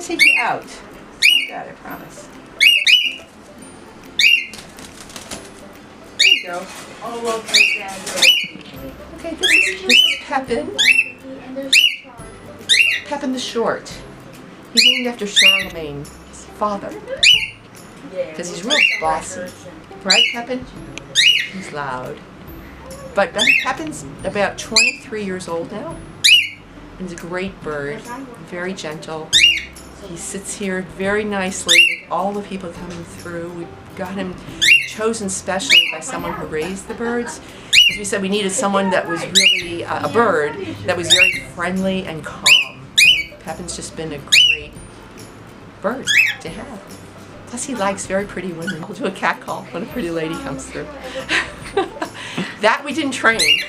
take you out. Got it, I promise. There you go. Oh, okay, Sandra. Okay, this is Pepin. Pepin the Short. He's named after Charlemagne, his father. Because he's real bossy. Right, Pepin? He's loud. But Pepin's about 23 years old now. He's a great bird, very gentle. He sits here very nicely with all the people coming through. We got him chosen specially by someone who raised the birds. As we said, we needed someone that was really a bird that was very friendly and calm. Pepin's just been a great bird to have. Plus he likes very pretty women. We'll do a cat call when a pretty lady comes through. That we didn't train.